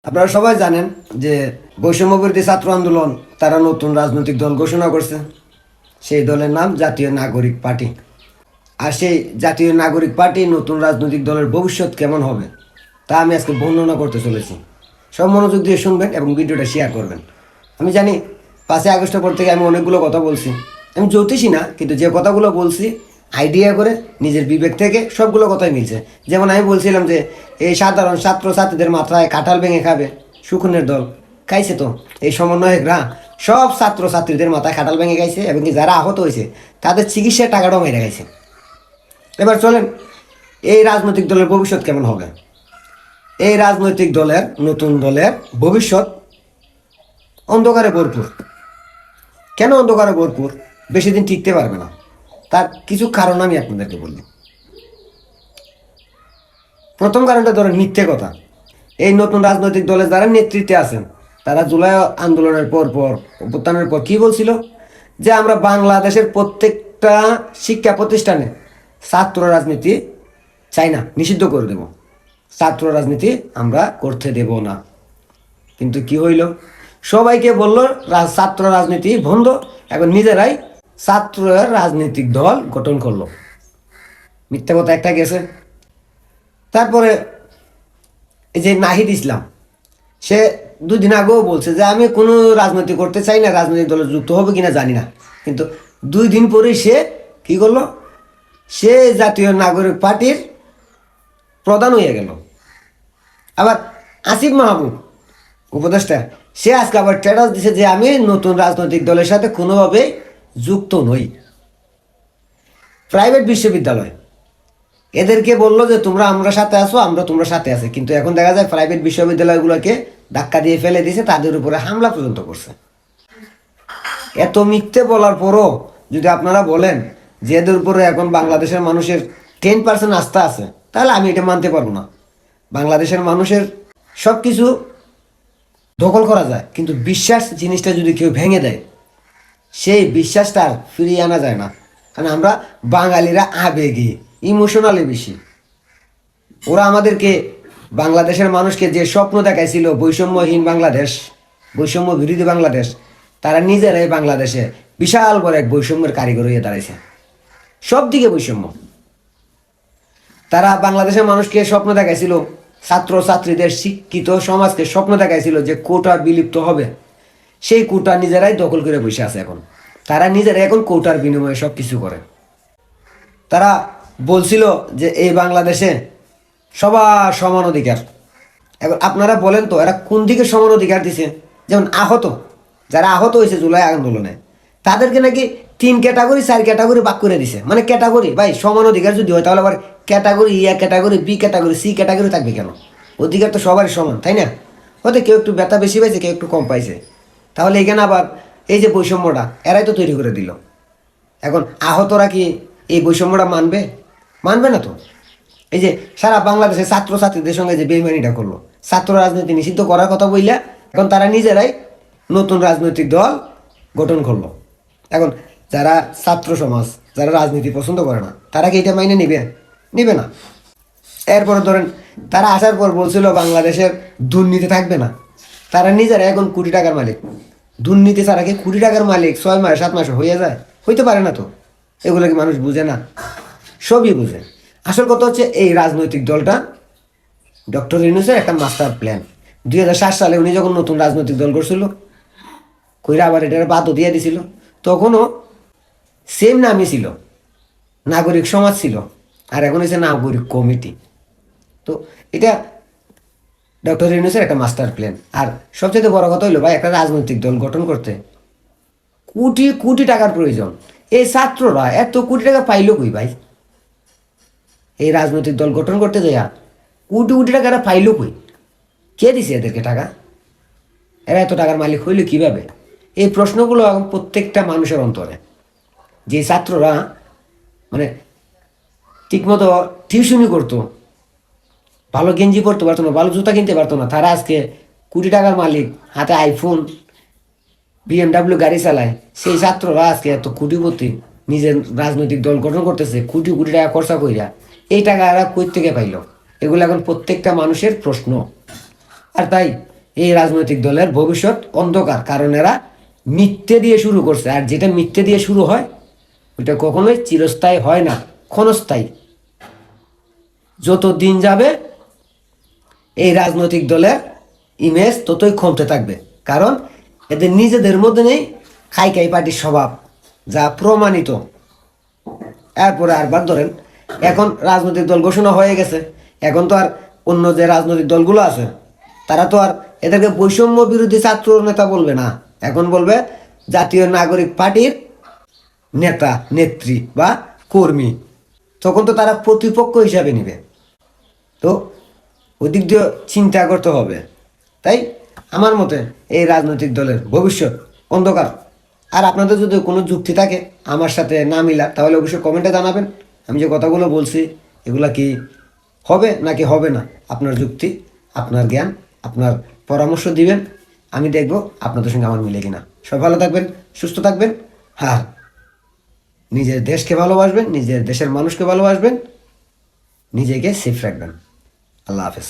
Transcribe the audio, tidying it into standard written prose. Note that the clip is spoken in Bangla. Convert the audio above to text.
আপনারা সবাই জানেন যে বৈষম্যবিরোধী ছাত্র আন্দোলন তারা নতুন রাজনৈতিক দল ঘোষণা করছে। সেই দলের নাম জাতীয় নাগরিক পার্টি। আর সেই জাতীয় নাগরিক পার্টি নতুন রাজনৈতিক দলের ভবিষ্যৎ কেমন হবে তা আমি আজকে বর্ণনা করতে চলেছি। সব মনোযোগ দিয়ে শুনবেন এবং ভিডিওটা শেয়ার করবেন। আমি জানি 5ই আগস্টের পর থেকে আমি অনেকগুলো কথা বলছি। আমি জ্যোতিষী না, কিন্তু যে কথাগুলো বলছি আইডিয়া করে নিজের বিবেক থেকে সবগুলো কথাই মিলছে। যেমন আমি বলছিলাম যে এই সাধারণ ছাত্রছাত্রীদের মাথায় কাঁঠাল ভেঙে খাবে শকুনের দল, খাইছে তো। এই সমন্বয়করা সব ছাত্রছাত্রীদের মাথায় কাঁঠাল ভেঙে খাইছে এবং কি যারা আহত হয়েছে তাদের চিকিৎসার টাকাটাও মেরে খাইছে। এবার চলেন, এই রাজনৈতিক দলের ভবিষ্যৎ কেমন হবে। এই রাজনৈতিক দলের নতুন দলের ভবিষ্যৎ অন্ধকারে ভরপুর। কেন অন্ধকারে ভরপুর? বেশি দিন টিকতে পারবে না। তার কিছু কারণ আমি আপনাদেরকে বলি। প্রথম কারণটা ধরেন মিথ্যে কথা। এই নতুন রাজনৈতিক দলের যারা নেতৃত্বে আছেন তারা জুলাই আন্দোলনের পর অভ্যুত্থানের পর কি বলছিল যে আমরা বাংলাদেশের প্রত্যেকটা শিক্ষা প্রতিষ্ঠানে ছাত্র রাজনীতি চাই না, নিষিদ্ধ করে দেব, ছাত্র রাজনীতি আমরা করতে দেব না। কিন্তু কি হইল? সবাইকে বলল ছাত্র রাজনীতি বন্ধ, এখন নিজেরাই ছাত্র রাজনৈতিক দল গঠন করলো। মিথ্যা কথা একটা গেছে। তারপরে এই যে নাহিদ ইসলাম, সে 2 দিন আগেও বলছে যে আমি কোনো রাজনীতি করতে চাই না, রাজনৈতিক দলে যুক্ত হবে কিনা জানি না। কিন্তু 2 দিন পরেই সে কি করলো? সে জাতীয় নাগরিক পার্টির প্রধান হয়ে গেল। আবার আসিফ মাহমুদ উপদেষ্টা, সে আজকে আবার স্ট্যাটাস দিছে যে আমি নতুন রাজনৈতিক দলের সাথে কোনোভাবে যুক্ত নই। প্রাইভেট বিশ্ববিদ্যালয় এদেরকে বললো যে তোমরা আমরা সাথে আসো, আমরা তোমরা সাথে আছি, কিন্তু এখন দেখা যায় প্রাইভেট বিশ্ববিদ্যালয়গুলোকে ধাক্কা দিয়ে ফেলে দিয়েছে, তাদের উপরে হামলা পর্যন্ত করছে। এত মিথ্যে বলার পরও যদি আপনারা বলেন যে এদের উপরে এখন বাংলাদেশের মানুষের 10% আস্থা আছে, তাহলে আমি এটা মানতে পারবো না। বাংলাদেশের মানুষের সব কিছু দখল করা যায়, কিন্তু বিশ্বাস জিনিসটা যদি কেউ ভেঙে দেয় সেই বিশ্বাসটা আর ফিরিয়ে আনা যায় না। কারণ আমরা বাঙালিরা আবেগী, ইমোশনালি বেশি। ওরা আমাদেরকে, বাংলাদেশের মানুষকে যে স্বপ্ন দেখাইছিল বৈষম্যহীন বাংলাদেশ, বৈষম্য বিরোধী বাংলাদেশ, তারা নিজেরাই বাংলাদেশে বিশাল বড় এক বৈষম্যের কারিগর হয়ে দাঁড়াইছে। সব দিকে বৈষম্য। তারা বাংলাদেশের মানুষকে স্বপ্ন দেখাইছিল, ছাত্রছাত্রীদের শিক্ষিত সমাজকে স্বপ্ন দেখাইছিল যে কোটা বিলুপ্ত হবে। সেই কোটা নিজেরাই দখল করে বসে আছে এখন। তারা নিজেরাই এখন কোটার বিনিময়ে সব কিছু করে। তারা বলছিল যে এই বাংলাদেশে সবার সমান অধিকার। এখন আপনারা বলেন তো এরা কোন দিকে সমান অধিকার দিছে? যেমন আহত, যারা আহত হয়েছে জুলাই আন্দোলনে, তাদেরকে নাকি 3 ক্যাটাগরি 4 ক্যাটাগরি ভাগ করে দিছে। মানে ক্যাটাগরি, ভাই সমান অধিকার যদি হয় তাহলে আবার category A category B category C category থাকবে কেন? অধিকার তো সবারই সমান, তাই না? হয়তো কেউ একটু ব্যথা বেশি পাইছে, কেউ একটু কম পাইছে। তাহলে এখানে আবার এই যে বৈষম্যটা এরাই তো তৈরি করে দিল। এখন আহতরা কি এই বৈষম্যটা মানবে? মানবে না তো। এই যে সারা বাংলাদেশের ছাত্রছাত্রীদের সঙ্গে যে বেইমানিটা করলো, ছাত্র রাজনীতি নিষিদ্ধ করার কথা বললে এখন তারা নিজেরাই নতুন রাজনৈতিক দল গঠন করলো। এখন যারা ছাত্র সমাজ, যারা রাজনীতি পছন্দ করে না, তারা কি এটা মাইনে নিবে না। এরপরে ধরেন তারা আসার পর বলছিল বাংলাদেশের দুর্নীতি থাকবে না। তারা নিজেরা এখন কোটি টাকার মালিক। দুর্নীতি ছাড়া কি কোটি টাকার মালিক 6 মাস 7 মাসে হয়ে যায়? হইতে পারে না তো। এগুলো কি মানুষ বুঝে না? সবই বুঝে। আসল কথা হচ্ছে এই রাজনৈতিক দলটা ডক্টর ইউনূসের একটা মাস্টার প্ল্যান। 2007 সালে উনি যখন নতুন রাজনৈতিক দল করছিল, কইরা আবার এটার বাদও দিয়ে দিছিল, তখনও সেম নামই ছিল, নাগরিক সমাজ ছিল, আর এখন হচ্ছে নাগরিক কমিটি। তো এটা ডক্টর ইউনূসের একটা মাস্টার প্ল্যান। আর সবচেয়ে বড় কথা হইলো ভাই, একটা রাজনৈতিক দল গঠন করতে কোটি কোটি টাকার প্রয়োজন। এই ছাত্ররা এত কোটি টাকা পাইলো কই ভাই? এই রাজনৈতিক দল গঠন করতে যাইয়া কোটি কোটি টাকা পাইলো কই? কে দিছে এদেরকে টাকা? এরা এত টাকার মালিক হইলো কিভাবে? এই প্রশ্নগুলো এখন প্রত্যেকটা মানুষের অন্তরে। যে ছাত্ররা মানে ঠিকমতো টিউশনই করতো, ভালো গেঞ্জি পরতে পারতো না, ভালো জুতা কিনতে পারতো না, তারা আজকে কোটি টাকার মালিক, হাতে আইফোন, BMW গাড়ি চালায়। সেই ছাত্ররা আজকে এত কোটিপতি, নিজের রাজনৈতিক দল গঠন করতেছে কোটি কোটি টাকা খরচা কইরা। এই টাকা এরা কই থেকে পাইল? এগুলো এখন প্রত্যেকটা মানুষের প্রশ্ন। আর তাই এই রাজনৈতিক দলের ভবিষ্যৎ অন্ধকার, কারণ এরা মিথ্যে দিয়ে শুরু করছে, আর যেটা মিথ্যে দিয়ে শুরু হয় ওইটা কখনোই চিরস্থায়ী হয় না, ক্ষণস্থায়ী। যত দিন যাবে এই রাজনৈতিক দলের ইমেজ ততই কমতে থাকবে, কারণ এদের নিজেদের মধ্যে নেই খাই খাই পার্টির স্বভাব, যা প্রমাণিত। এরপরে আরবার ধরেন, এখন রাজনৈতিক দল ঘোষণা হয়ে গেছে, এখন তো আর অন্য যে রাজনৈতিক দলগুলো আছে তারা তো আর এদেরকে বৈষম্য বিরোধী ছাত্র নেতা বলবে না, এখন বলবে জাতীয় নাগরিক পার্টির নেতা নেত্রী বা কর্মী। তখন তো তারা প্রতিপক্ষ হিসাবে নিবে, তো ওই দিক দিয়ে চিন্তা করতে হবে। তাই আমার মতে এই রাজনৈতিক দলের ভবিষ্যৎ অন্ধকার। আর আপনাদের যদি কোনো যুক্তি থাকে আমার সাথে না মিলা, তাহলে অবশ্যই কমেন্টে জানাবেন। আমি যে কথাগুলো বলছি এগুলা কি হবে নাকি হবে না, আপনার যুক্তি, আপনার জ্ঞান, আপনার পরামর্শ দিবেন, আমি দেখব আপনাদের সঙ্গে আমার মিলে কিনা। সব ভালো থাকবেন, সুস্থ থাকবেন, আর নিজের দেশকে ভালোবাসবেন, নিজের দেশের মানুষকে ভালোবাসবেন, নিজেকে সেফ রাখবেন। আল্লাহ হাফেজ।